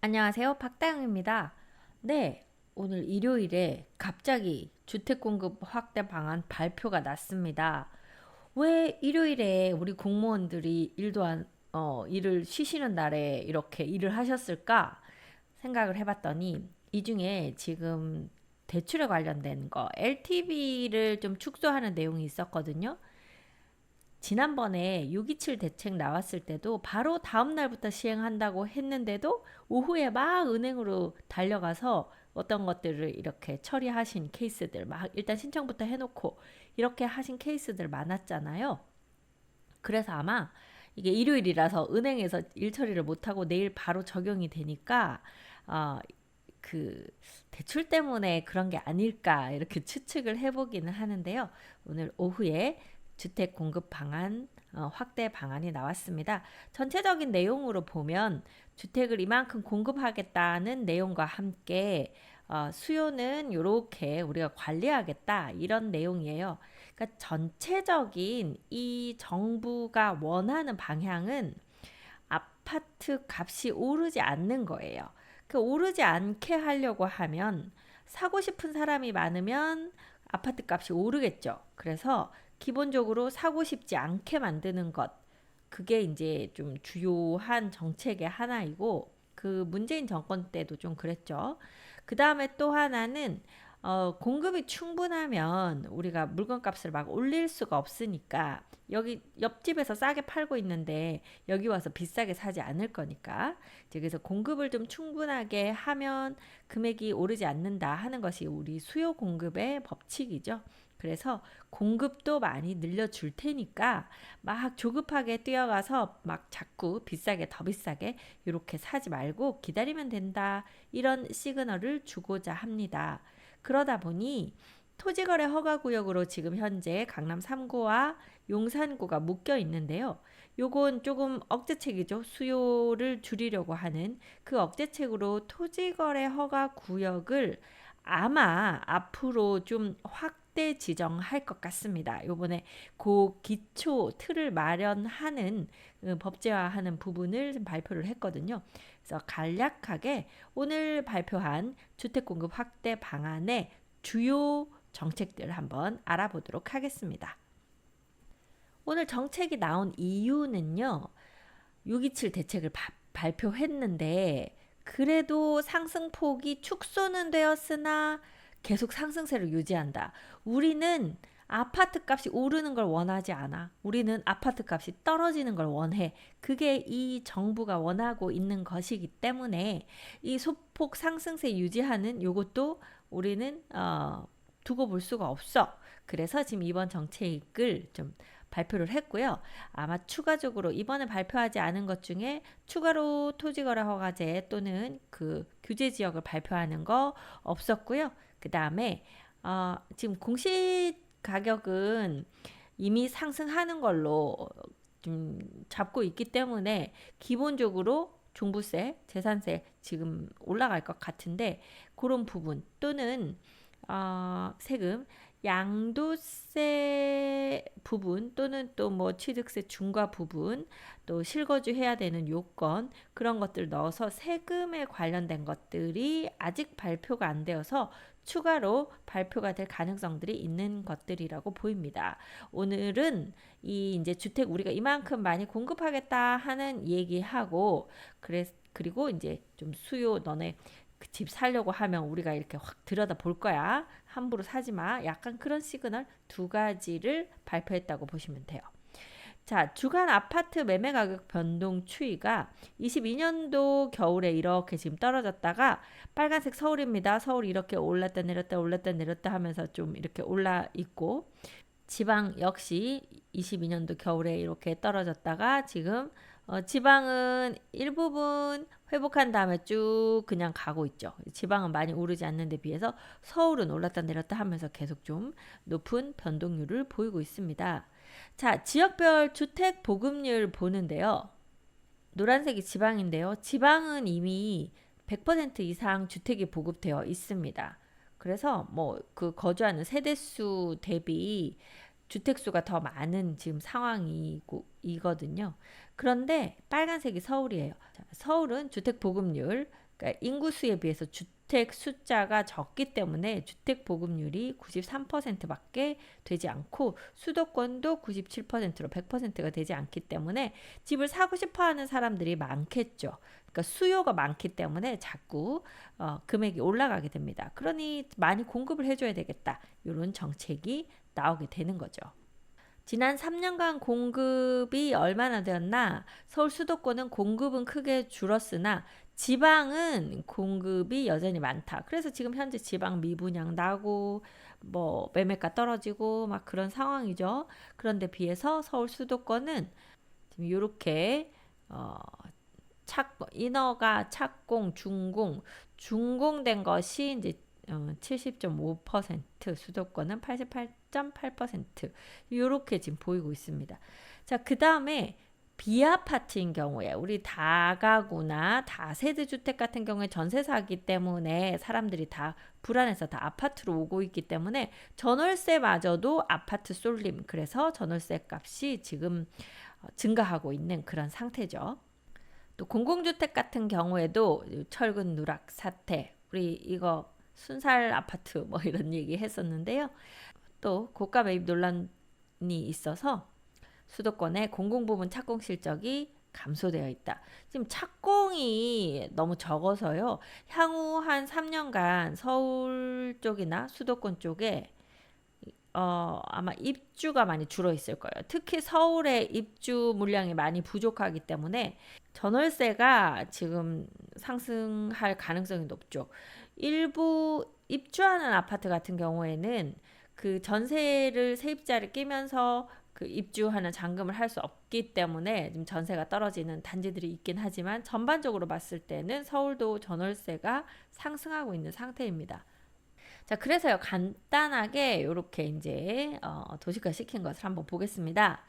안녕하세요. 박다영입니다. 네, 오늘 일요일에 갑자기 주택 공급 확대 방안 발표가 났습니다. 왜 일요일에 우리 공무원들이 일을 쉬시는 날에 이렇게 일을 하셨을까 생각을 해봤더니 이 중에 지금 대출에 관련된 거 LTV를 좀 축소하는 내용이 있었거든요. 지난번에 627 대책 나왔을 때도 바로 다음 날부터 시행한다고 했는데도 오후에 막 은행으로 달려가서 어떤 것들을 이렇게 처리하신 케이스들 막 일단 신청부터 해놓고 이렇게 하신 케이스들 많았잖아요. 그래서 아마 이게 일요일이라서 은행에서 일 처리를 못하고 내일 바로 적용이 되니까 어, 그 대출 때문에 그런 게 아닐까 이렇게 추측을 해보기는 하는데요. 오늘 오후에 주택 공급 방안 확대 방안이 나왔습니다. 전체적인 내용으로 보면 주택을 이만큼 공급하겠다는 내용과 함께 수요는 이렇게 우리가 관리하겠다 이런 내용이에요. 그러니까 전체적인 이 정부가 원하는 방향은 아파트 값이 오르지 않는 거예요. 그 오르지 않게 하려고 하면 사고 싶은 사람이 많으면 아파트 값이 오르겠죠. 그래서 기본적으로 사고 싶지 않게 만드는 것. 그게 이제 좀 주요한 정책의 하나이고 그 문재인 정권 때도 좀 그랬죠. 그 다음에 또 하나는 공급이 충분하면 우리가 물건값을 막 올릴 수가 없으니까 여기 옆집에서 싸게 팔고 있는데 여기 와서 비싸게 사지 않을 거니까 이제 그래서 공급을 좀 충분하게 하면 금액이 오르지 않는다 하는 것이 우리 수요 공급의 법칙이죠. 그래서 공급도 많이 늘려줄 테니까 막 조급하게 뛰어가서 막 자꾸 비싸게 더 비싸게 이렇게 사지 말고 기다리면 된다 이런 시그널을 주고자 합니다. 그러다 보니 토지거래 허가구역으로 지금 현재 강남 3구와 용산구가 묶여 있는데요. 요건 조금 억제책이죠. 수요를 줄이려고 하는 그 억제책으로 토지거래 허가구역을 아마 앞으로 좀 확대 지정할 것 같습니다. 요번에 그 기초 틀을 마련하는 법제화하는 부분을 좀 발표를 했거든요. 그래서 간략하게 오늘 발표한 주택 공급 확대 방안의 주요 정책들 한번 알아보도록 하겠습니다. 오늘 정책이 나온 이유는요. 627 대책을 발표했는데 그래도 상승폭이 축소는 되었으나 계속 상승세를 유지한다. 우리는 아파트 값이 오르는 걸 원하지 않아. 우리는 아파트 값이 떨어지는 걸 원해. 그게 이 정부가 원하고 있는 것이기 때문에 이 소폭 상승세 유지하는 요것도 우리는 두고 볼 수가 없어. 그래서 지금 이번 정책을 좀 발표를 했고요. 아마 추가적으로 이번에 발표하지 않은 것 중에 추가로 토지거래 허가제 또는 그 규제 지역을 발표하는 거 없었고요. 그 다음에 지금 공시 가격은 이미 상승하는 걸로 좀 잡고 있기 때문에 기본적으로 종부세, 재산세 지금 올라갈 것 같은데 그런 부분 또는 세금 양도세 부분 또는 또 뭐 취득세 중과 부분 또 실거주 해야 되는 요건 그런 것들 넣어서 세금에 관련된 것들이 아직 발표가 안 되어서 추가로 발표가 될 가능성들이 있는 것들이라고 보입니다. 오늘은 이 이제 주택 우리가 이만큼 많이 공급하겠다 하는 얘기하고 그리고 이제 좀 수요 너네 그집 살려고 하면 우리가 이렇게 확 들여다 볼 거야. 함부로 사지 마. 약간 그런 시그널 두 가지를 발표했다고 보시면 돼요. 자, 주간 아파트 매매 가격 변동 추이가 22년도 겨울에 이렇게 지금 떨어졌다가 빨간색 서울입니다. 서울 이렇게 올랐다 내렸다 올랐다 내렸다 하면서 좀 이렇게 올라 있고 지방 역시 22년도 겨울에 이렇게 떨어졌다가 지금 지방은 일부분 회복한 다음에 쭉 그냥 가고 있죠. 지방은 많이 오르지 않는 데 비해서 서울은 올랐다 내렸다 하면서 계속 좀 높은 변동률을 보이고 있습니다. 자, 지역별 주택 보급률 보는데요. 노란색이 지방인데요. 지방은 이미 100% 이상 주택이 보급되어 있습니다. 그래서 뭐 그 거주하는 세대수 대비 주택수가 더 많은 지금 상황이거든요. 그런데 빨간색이 서울이에요. 자, 서울은 주택 보급률 그러니까 인구수에 비해서 주택 숫자가 적기 때문에 주택 보급률이 93%밖에 되지 않고 수도권도 97%로 100%가 되지 않기 때문에 집을 사고 싶어 하는 사람들이 많겠죠. 그러니까 수요가 많기 때문에 자꾸 금액이 올라가게 됩니다. 그러니 많이 공급을 해줘야 되겠다. 이런 정책이 나오게 되는 거죠. 지난 3년간 공급이 얼마나 되었나? 서울 수도권은 공급은 크게 줄었으나 지방은 공급이 여전히 많다. 그래서 지금 현재 지방 미분양 나고 뭐 매매가 떨어지고 막 그런 상황이죠. 그런데 비해서 서울 수도권은 지금 이렇게 인허가 착공, 준공된 것이 이제 70.5%, 수도권은 88.8% 이렇게 지금 보이고 있습니다. 자, 그 다음에 비아파트인 경우에 우리 다가구나 다세대 주택 같은 경우에 전세 사기 때문에 사람들이 다 불안해서 다 아파트로 오고 있기 때문에 전월세마저도 아파트 쏠림, 그래서 전월세 값이 지금 증가하고 있는 그런 상태죠. 또 공공주택 같은 경우에도 철근 누락 사태, 우리 이거 순살 아파트 뭐 이런 얘기 했었는데요. 또 고가 매입 논란이 있어서 수도권의 공공부문 착공 실적이 감소되어 있다. 지금 착공이 너무 적어서요. 향후 한 3년간 서울 쪽이나 수도권 쪽에 아마 입주가 많이 줄어 있을 거예요. 특히 서울의 입주 물량이 많이 부족하기 때문에 전월세가 지금 상승할 가능성이 높죠. 일부 입주하는 아파트 같은 경우에는 그 전세를 세입자를 끼면서 그 입주하는 잔금을 할 수 없기 때문에 지금 전세가 떨어지는 단지들이 있긴 하지만 전반적으로 봤을 때는 서울도 전월세가 상승하고 있는 상태입니다. 자, 그래서요, 간단하게 이렇게 이제 도시화 시킨 것을 한번 보겠습니다.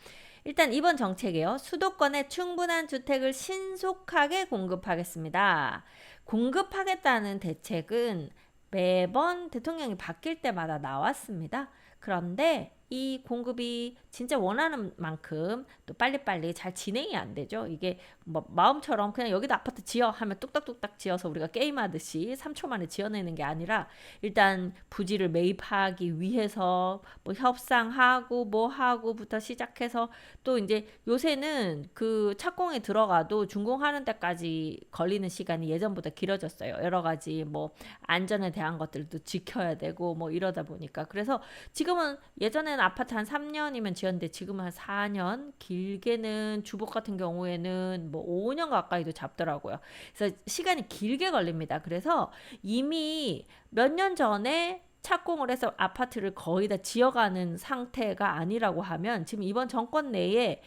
일단 이번 정책이요. 수도권에 충분한 주택을 신속하게 공급하겠습니다. 공급하겠다는 대책은 매번 대통령이 바뀔 때마다 나왔습니다. 그런데 이 공급이 진짜 원하는 만큼 또 빨리빨리 잘 진행이 안 되죠. 이게 뭐 마음처럼 그냥 여기다 아파트 지어 하면 뚝딱뚝딱 지어서 우리가 게임하듯이 3초 만에 지어내는 게 아니라 일단 부지를 매입하기 위해서 뭐 협상하고 뭐 하고부터 시작해서 또 이제 요새는 그 착공에 들어가도 준공하는 데까지 걸리는 시간이 예전보다 길어졌어요. 여러 가지 뭐 안전에 대한 것들도 지켜야 되고 뭐 이러다 보니까. 그래서 지금은 예전에는 아파트 한 3년이면 지었는데 지금은 한 4년, 길게는 주복 같은 경우에는 뭐 5년 가까이도 잡더라고요. 그래서 시간이 길게 걸립니다. 그래서 이미 몇 년 전에 착공을 해서 아파트를 거의 다 지어가는 상태가 아니라고 하면 지금 이번 정권 내에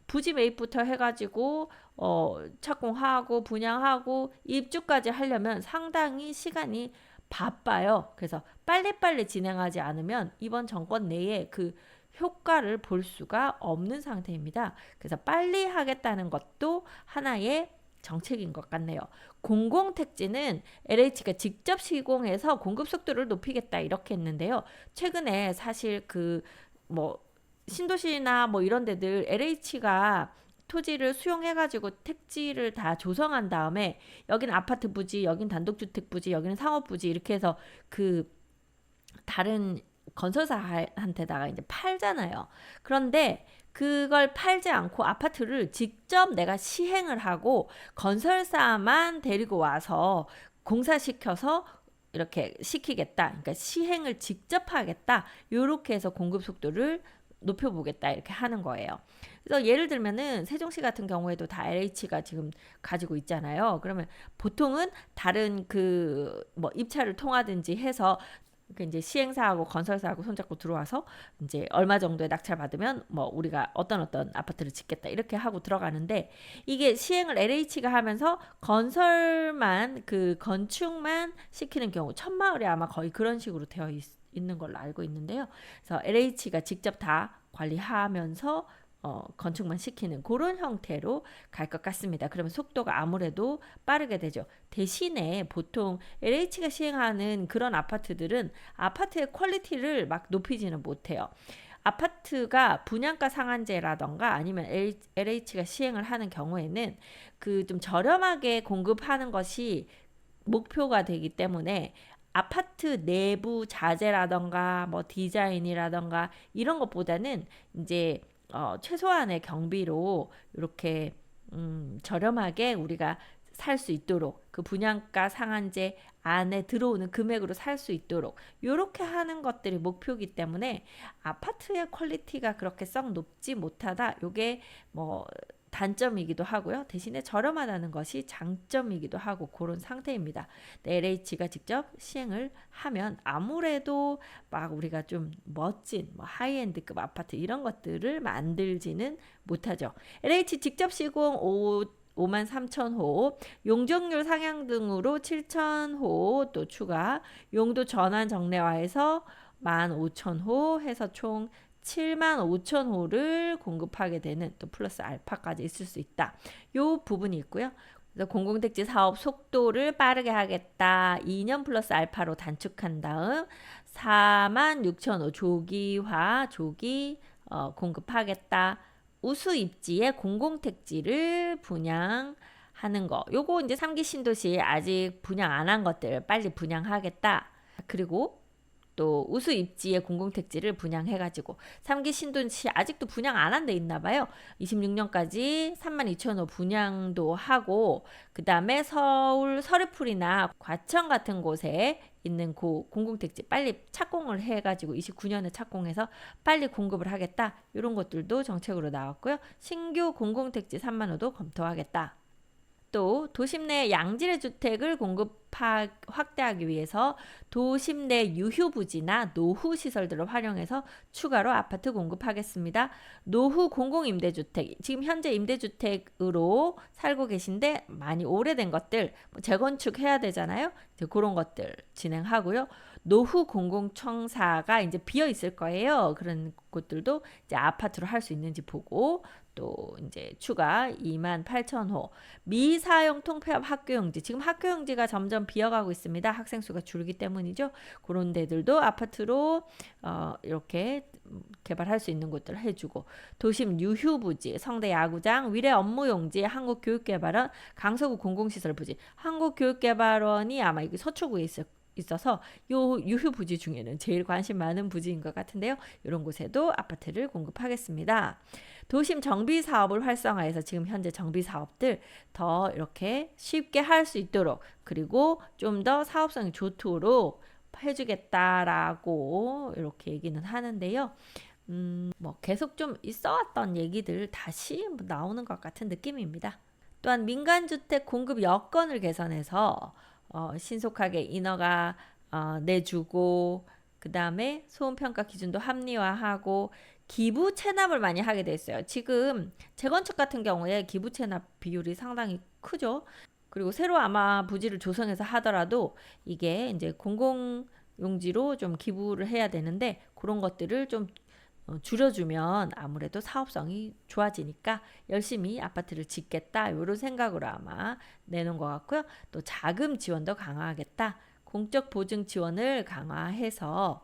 부지 매입부터 해가지고 착공하고 분양하고 입주까지 하려면 상당히 시간이 바빠요. 그래서 빨리빨리 진행하지 않으면 이번 정권 내에 그 효과를 볼 수가 없는 상태입니다. 그래서 빨리 하겠다는 것도 하나의 정책인 것 같네요. 공공택지는 LH가 직접 시공해서 공급 속도를 높이겠다 이렇게 했는데요. 최근에 사실 그 뭐 신도시나 뭐 이런 데들 LH가 토지를 수용해가지고 택지를 다 조성한 다음에 여기는 아파트 부지, 여긴 단독주택 부지, 여기는 상업 부지 이렇게 해서 그 다른 건설사한테다가 이제 팔잖아요. 그런데 그걸 팔지 않고 아파트를 직접 내가 시행을 하고 건설사만 데리고 와서 공사시켜서 이렇게 시키겠다. 그러니까 시행을 직접 하겠다. 이렇게 해서 공급 속도를 높여보겠다 이렇게 하는 거예요. 그래서 예를 들면은 세종시 같은 경우에도 다 LH가 지금 가지고 있잖아요. 그러면 보통은 다른 그 뭐 입찰을 통하든지 해서 그 이제 시행사하고 건설사하고 손잡고 들어와서 이제 얼마 정도의 낙찰 받으면 뭐 우리가 어떤 아파트를 짓겠다 이렇게 하고 들어가는데 이게 시행을 LH가 하면서 건설만 그 건축만 시키는 경우 천마을이 아마 거의 그런 식으로 되어 있는 걸로 알고 있는데요. 그래서 LH가 직접 다 관리하면서 건축만 시키는 그런 형태로 갈 것 같습니다. 그러면 속도가 아무래도 빠르게 되죠. 대신에 보통 LH가 시행하는 그런 아파트들은 아파트의 퀄리티를 막 높이지는 못해요. 아파트가 분양가 상한제라던가 아니면 LH가 시행을 하는 경우에는 그 좀 저렴하게 공급하는 것이 목표가 되기 때문에 아파트 내부 자재라던가 뭐 디자인이라던가 이런 것보다는 이제 최소한의 경비로 이렇게 저렴하게 우리가 살 수 있도록 그 분양가 상한제 안에 들어오는 금액으로 살 수 있도록 이렇게 하는 것들이 목표이기 때문에 아파트의 퀄리티가 그렇게 썩 높지 못하다. 요게 뭐 단점이기도 하고요. 대신에 저렴하다는 것이 장점이기도 하고 그런 상태입니다. LH가 직접 시행을 하면 아무래도 막 우리가 좀 멋진 뭐 하이엔드급 아파트 이런 것들을 만들지는 못하죠. LH 직접 시공 53,000호, 용적률 상향 등으로 7,000호 또 추가, 용도 전환 정례화해서 15,000호 해서 총 75,000호를 공급하게 되는 또 플러스 알파까지 있을 수 있다. 요 부분이 있고요. 그래서 공공택지 사업 속도를 빠르게 하겠다. 2년 플러스 알파로 단축한 다음 46,000호 조기 공급하겠다. 우수 입지의 공공택지를 분양하는 거. 요거 이제 3기 신도시 아직 분양 안 한 것들 빨리 분양하겠다. 그리고 또 우수 입지의 공공택지를 분양해가지고 3기 신도시 아직도 분양 안 한 데 있나 봐요. 26년까지 32,000호 분양도 하고 그 다음에 서울 서리풀이나 과천 같은 곳에 있는 공공택지 빨리 착공을 해가지고 29년에 착공해서 빨리 공급을 하겠다. 이런 것들도 정책으로 나왔고요. 신규 공공택지 3만호도 검토하겠다. 또 도심 내 양질의 주택을 확대하기 위해서 도심 내 유휴 부지나 노후 시설들을 활용해서 추가로 아파트 공급하겠습니다. 노후 공공임대주택, 지금 현재 임대주택으로 살고 계신데 많이 오래된 것들 재건축해야 되잖아요. 이제 그런 것들 진행하고요. 노후 공공청사가 이제 비어 있을 거예요. 그런 곳들도 이제 아파트로 할 수 있는지 보고 또 이제 추가 28,000호 미사용 통폐합 학교용지, 지금 학교용지가 점점 비어가고 있습니다. 학생 수가 줄기 때문이죠. 그런 데들도 아파트로 이렇게 개발할 수 있는 곳들을 해주고, 도심 유휴부지, 성대 야구장, 위례 업무용지, 한국교육개발원, 강서구 공공시설 부지, 한국교육개발원이 아마 이게 서초구에 있어서 요 유휴 부지 중에는 제일 관심 많은 부지인 것 같은데요. 이런 곳에도 아파트를 공급하겠습니다. 도심 정비 사업을 활성화해서 지금 현재 정비 사업들 더 이렇게 쉽게 할 수 있도록, 그리고 좀 더 사업성이 좋도록 해주겠다라고 이렇게 얘기는 하는데요. 뭐 계속 좀 있어왔던 얘기들 다시 나오는 것 같은 느낌입니다. 또한 민간주택 공급 여건을 개선해서 신속하게 인허가 내주고, 그 다음에 소음평가 기준도 합리화하고 기부 체납을 많이 하게 돼 있어요. 지금 재건축 같은 경우에 기부 체납 비율이 상당히 크죠. 그리고 새로 아마 부지를 조성해서 하더라도 이게 이제 공공용지로 좀 기부를 해야 되는데 그런 것들을 좀 줄여주면 아무래도 사업성이 좋아지니까 열심히 아파트를 짓겠다, 이런 생각으로 아마 내놓은 것 같고요. 또 자금 지원도 강화하겠다. 공적 보증 지원을 강화해서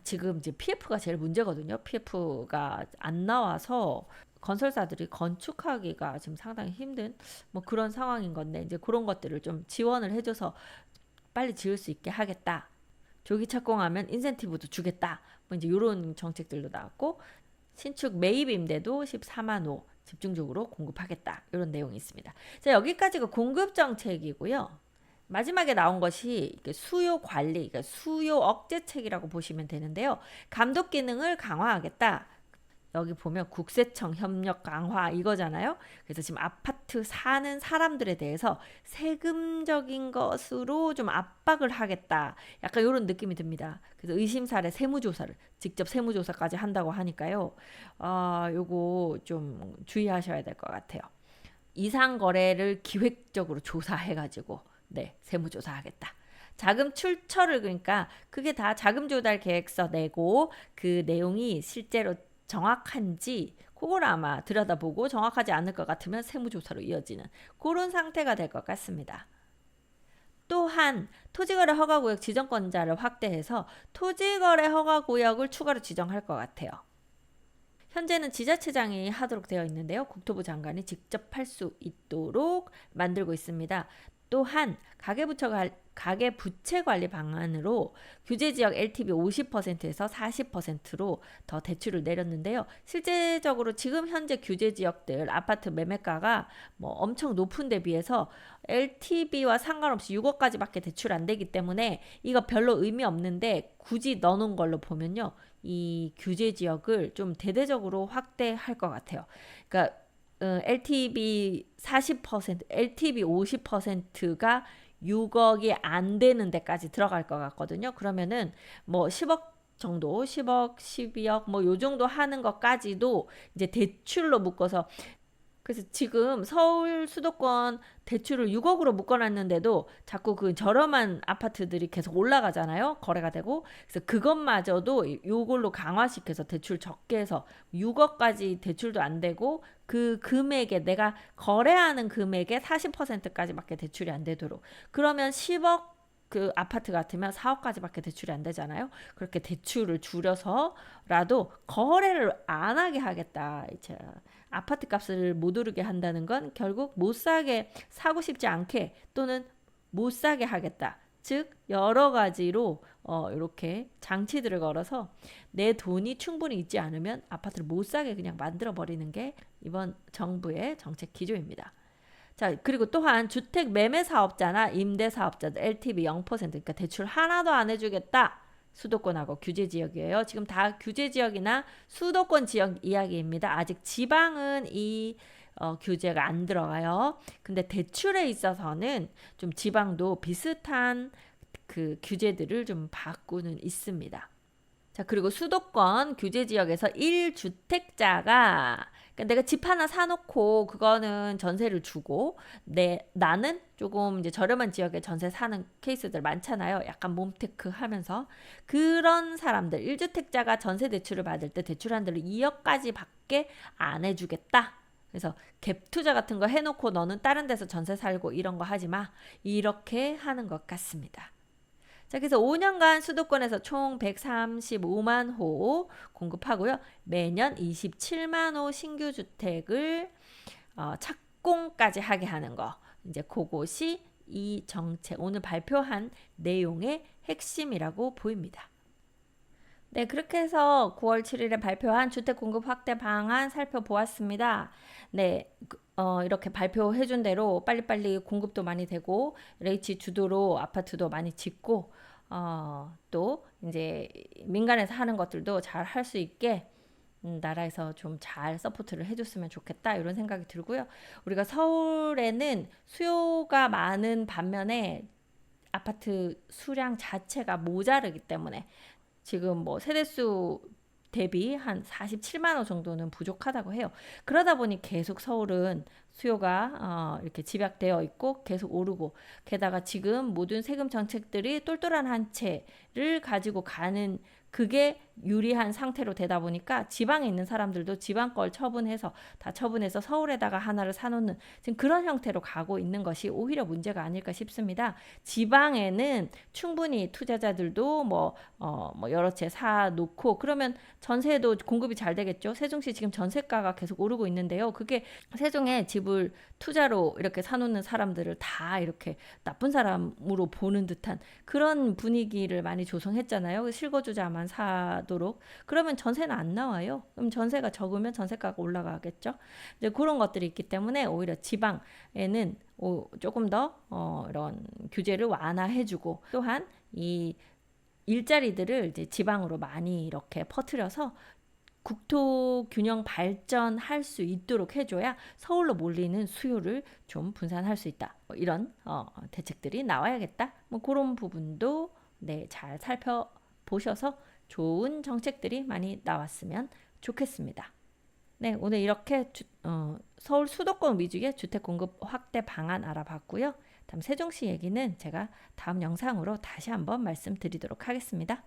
지금 이제 PF가 제일 문제거든요. PF가 안 나와서 건설사들이 건축하기가 지금 상당히 힘든 뭐 그런 상황인 건데, 이제 그런 것들을 좀 지원을 해줘서 빨리 지을 수 있게 하겠다. 조기 착공하면 인센티브도 주겠다. 뭐 이제 이런 정책들도 나왔고, 신축 매입 임대도 14만 호 집중적으로 공급하겠다. 이런 내용이 있습니다. 자, 여기까지가 공급 정책이고요. 마지막에 나온 것이 수요 관리, 그러니까 수요 억제책이라고 보시면 되는데요. 감독 기능을 강화하겠다. 여기 보면 국세청 협력 강화 이거잖아요. 그래서 지금 아파트 사는 사람들에 대해서 세금적인 것으로 좀 압박을 하겠다. 약간 이런 느낌이 듭니다. 그래서 의심사례 세무조사를 직접 세무조사까지 한다고 하니까요. 요거 좀 주의하셔야 될 것 같아요. 이상 거래를 기획적으로 조사해가지고 세무조사하겠다. 자금 출처를, 그러니까 그게 다 자금 조달 계획서 내고 그 내용이 실제로 정확한지 그걸 아마 들여다보고, 정확하지 않을 것 같으면 세무조사로 이어지는 그런 상태가 될 것 같습니다. 또한 토지거래 허가구역 지정권자를 확대해서 토지거래 허가구역을 추가로 지정할 것 같아요. 현재는 지자체장이 하도록 되어 있는데요. 국토부 장관이 직접 할 수 있도록 만들고 있습니다. 또한 가계부채 관리 방안으로 규제지역 LTV 50%에서 40%로 더 대출을 내렸는데요. 실제적으로 지금 현재 규제지역들 아파트 매매가가 뭐 엄청 높은 데 비해서 LTV와 상관없이 6억까지밖에 대출 안 되기 때문에 이거 별로 의미 없는데 굳이 넣어놓은 걸로 보면요. 이 규제지역을 좀 대대적으로 확대할 것 같아요. 그러니까 LTV 40%, LTV 50%가 6억이 안 되는 데까지 들어갈 것 같거든요. 그러면은 뭐 10억 정도, 10억, 12억 뭐 요 정도 하는 것까지도 이제 대출로 묶어서, 그래서 지금 서울 수도권 대출을 6억으로 묶어놨는데도 자꾸 그 저렴한 아파트들이 계속 올라가잖아요. 거래가 되고. 그래서 그것마저도 요걸로 강화시켜서 대출 적게 해서 6억까지 대출도 안 되고 그 금액에 내가 거래하는 금액의 40%까지밖에 대출이 안 되도록. 그러면 10억 그 아파트 같으면 4억까지밖에 대출이 안 되잖아요. 그렇게 대출을 줄여서라도 거래를 안 하게 하겠다. 이제 아파트 값을 못 오르게 한다는 건 결국 못 사게, 사고 싶지 않게 또는 못 사게 하겠다. 즉 여러 가지로 이렇게 장치들을 걸어서 내 돈이 충분히 있지 않으면 아파트를 못 사게 그냥 만들어 버리는 게 이번 정부의 정책 기조입니다. 자, 그리고 또한 주택 매매 사업자나 임대 사업자들 LTV 0%, 그러니까 대출 하나도 안 해주겠다. 수도권하고 규제 지역이에요. 지금 다 규제 지역이나 수도권 지역 이야기입니다. 아직 지방은 이 규제가 안 들어가요. 근데 대출에 있어서는 좀 지방도 비슷한 그 규제들을 좀 바꾸는 있습니다. 자, 그리고 수도권 규제 지역에서 1주택자가, 그러니까 내가 집 하나 사놓고 그거는 전세를 주고 나는 조금 이제 저렴한 지역에 전세 사는 케이스들 많잖아요. 약간 몸테크 하면서. 그런 사람들 1주택자가 전세 대출을 받을 때 대출한대로 2억까지 밖에 안 해주겠다. 그래서 갭 투자 같은 거 해놓고 너는 다른 데서 전세 살고 이런 거 하지 마. 이렇게 하는 것 같습니다. 자, 그래서 5년간 수도권에서 총 135만 호 공급하고요. 매년 27만 호 신규 주택을 착공까지 하게 하는 거. 이제 그것이 이 정책, 오늘 발표한 내용의 핵심이라고 보입니다. 네, 그렇게 해서 9월 7일에 발표한 주택 공급 확대 방안 살펴보았습니다. 네, 이렇게 발표해준 대로 빨리빨리 공급도 많이 되고 LH 주도로 아파트도 많이 짓고 또 이제 민간에서 하는 것들도 잘 할 수 있게 나라에서 좀 잘 서포트를 해줬으면 좋겠다 이런 생각이 들고요. 우리가 서울에는 수요가 많은 반면에 아파트 수량 자체가 모자르기 때문에 지금 뭐 세대수 대비 한 47만 호 정도는 부족하다고 해요. 그러다 보니 계속 서울은 수요가 이렇게 집약되어 있고 계속 오르고, 게다가 지금 모든 세금 정책들이 똘똘한 한 채를 가지고 가는, 그게 유리한 상태로 되다 보니까 지방에 있는 사람들도 지방 걸 처분해서 다 처분해서 서울에다가 하나를 사놓는 지금 그런 형태로 가고 있는 것이 오히려 문제가 아닐까 싶습니다. 지방에는 충분히 투자자들도 뭐 여러 채 사놓고 그러면 전세도 공급이 잘 되겠죠. 세종시 지금 전세가가 계속 오르고 있는데요. 그게 세종에 집을 투자로 이렇게 사놓는 사람들을 다 이렇게 나쁜 사람으로 보는 듯한 그런 분위기를 많이 조성했잖아요. 실거주자만 사도록. 그러면 전세는 안 나와요. 그럼 전세가 적으면 전세가가 올라가겠죠. 이제 그런 것들이 있기 때문에 오히려 지방에는 조금 더 이런 규제를 완화해주고, 또한 이 일자리들을 이제 지방으로 많이 이렇게 퍼뜨려서 국토 균형 발전할 수 있도록 해줘야 서울로 몰리는 수요를 좀 분산할 수 있다. 이런 대책들이 나와야겠다. 뭐 그런 부분도 네, 잘 살펴보셔서 좋은 정책들이 많이 나왔으면 좋겠습니다. 네, 오늘 이렇게 서울 수도권 위주의 주택 공급 확대 방안 알아봤고요. 다음 세종시 얘기는 제가 다음 영상으로 다시 한번 말씀드리도록 하겠습니다.